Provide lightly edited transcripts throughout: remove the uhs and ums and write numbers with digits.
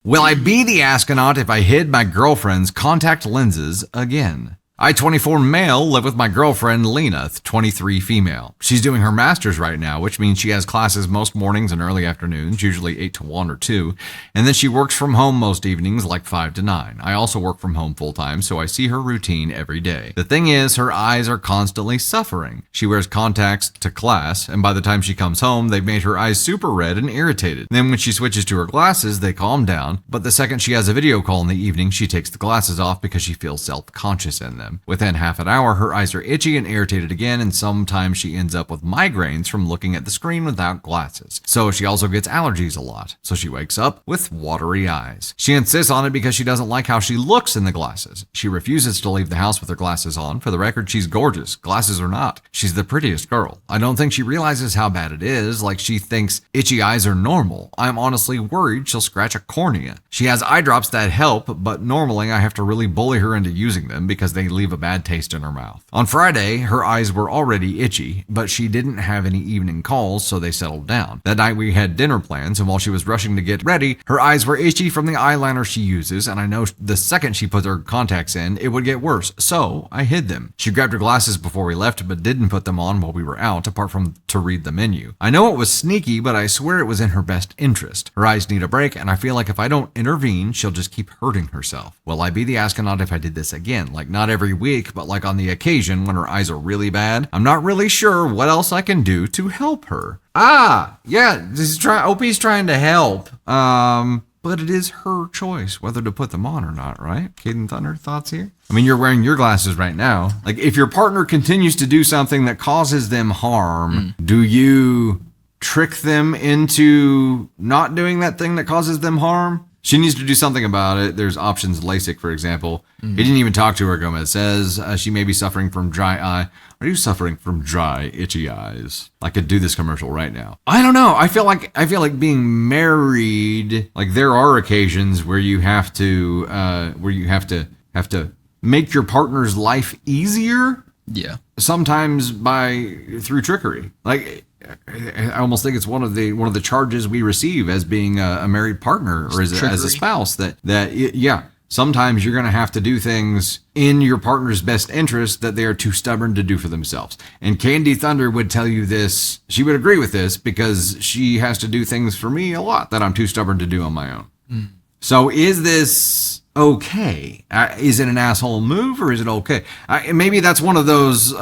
Will I be the astronaut if I hid my girlfriend's contact lenses again? I, 24 male, live with my girlfriend, Lena, 23 female. She's doing her master's right now, which means she has classes most mornings and early afternoons, usually 8 to 1 or 2, and then she works from home most evenings, like 5 to 9. I also work from home full-time, so I see her routine every day. The thing is, her eyes are constantly suffering. She wears contacts to class, and by the time she comes home, they've made her eyes super red and irritated. Then when she switches to her glasses, they calm down, but the second she has a video call in the evening, she takes the glasses off because she feels self-conscious in them. Within half an hour, her eyes are itchy and irritated again, and sometimes she ends up with migraines from looking at the screen without glasses. So she also gets allergies a lot. So she wakes up with watery eyes. She insists on it because she doesn't like how she looks in the glasses. She refuses to leave the house with her glasses on. For the record, she's gorgeous, glasses or not. She's the prettiest girl. I don't think she realizes how bad it is, like she thinks itchy eyes are normal. I'm honestly worried she'll scratch a cornea. She has eye drops that help, but normally I have to really bully her into using them because they leave a bad taste in her mouth. On Friday, her eyes were already itchy, but she didn't have any evening calls, so they settled down. That night we had dinner plans, and while she was rushing to get ready, her eyes were itchy from the eyeliner she uses, and I know the second she put her contacts in, it would get worse, so I hid them. She grabbed her glasses before we left, but didn't put them on while we were out, apart from to read the menu. I know it was sneaky, but I swear it was in her best interest. Her eyes need a break, and I feel like if I don't intervene, she'll just keep hurting herself. Will I be the astronaut if I did this again? Like, not every week, but like on the occasion when her eyes are really bad. I'm not really sure what else I can do to help her. Yeah, Opie's trying to help. But it is her choice whether to put them on or not, right? Kid and Thunder, thoughts here? I mean, you're wearing your glasses right now. Like, if your partner continues to do something that causes them harm, do you trick them into not doing that thing that causes them harm? She needs to do something about it. There's options, LASIK, for example. He didn't even talk to her, Gomez says. She may be suffering from dry eye. Are you suffering from dry, itchy eyes? I could do this commercial right now. I don't know. I feel like being married, like there are occasions where you have to have to make your partner's life easier. Yeah. Sometimes through trickery. Like, I almost think it's one of the charges we receive as being a married partner or as a spouse that sometimes you're going to have to do things in your partner's best interest that they are too stubborn to do for themselves. And Candy Thunder would tell you this. She would agree with this because she has to do things for me a lot that I'm too stubborn to do on my own. So is this okay? Is it an asshole move or is it okay? Maybe that's one of those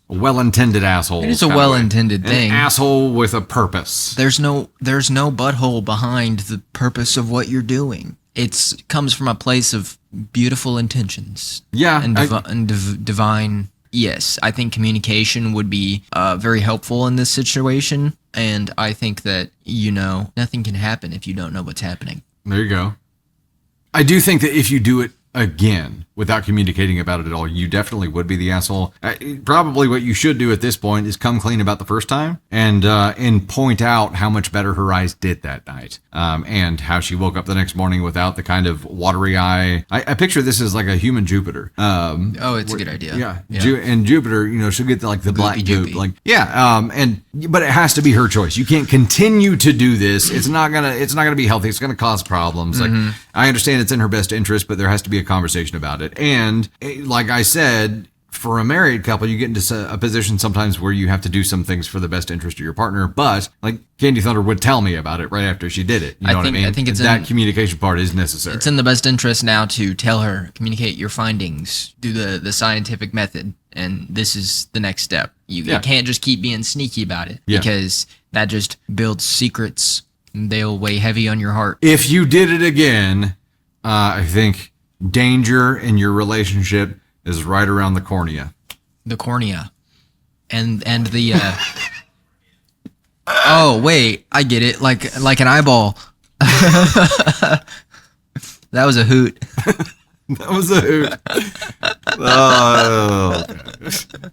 well-intended assholes. It is a well-intended thing. An asshole with a purpose. There's no butthole behind the purpose of what you're doing. It comes from a place of beautiful intentions. Yeah. And divine. Yes, I think communication would be very helpful in this situation. And I think that, nothing can happen if you don't know what's happening. There you go. I do think that if you do it again without communicating about it at all, you definitely would be the asshole. Probably what you should do at this point is come clean about the first time and point out how much better her eyes did that night, and how she woke up the next morning without the kind of watery eye. I picture this as like a human Jupiter. It's a good idea. Yeah. And Jupiter, she'll get the black goop. But it has to be her choice. You can't continue to do this. It's not gonna be healthy. It's gonna cause problems. Like, I understand it's in her best interest, but there has to be a conversation about it. And like I said, for a married couple, you get into a position sometimes where you have to do some things for the best interest of your partner. But like Candy Thunder would tell me about it right after she did it. You know what I mean? I think that communication part is necessary. It's in the best interest now to tell her, communicate your findings, do the scientific method, and this is the next step. You can't just keep being sneaky about it because that just builds secrets. And they'll weigh heavy on your heart. If you did it again, I think danger in your relationship is right around the cornea. The cornea. And the oh wait, I get it. Like an eyeball. That was a hoot. That was a hoot. Oh, okay.